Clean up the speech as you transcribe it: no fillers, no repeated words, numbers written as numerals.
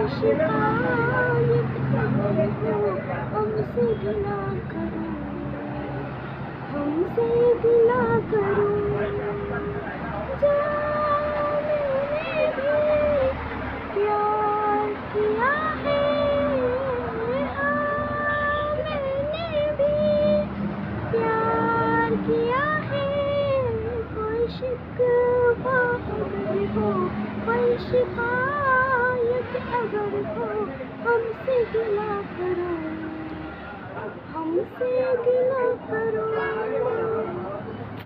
शिकायत अगर हो हमसे गिला करो, हमसे गिला करो। जाने भी प्यार किया है, हाँ मैंने भी प्यार किया है। कोई शिकवा अगर हो, कोई शिकायत अगर हो हमसे गिला करो, हमसे गिला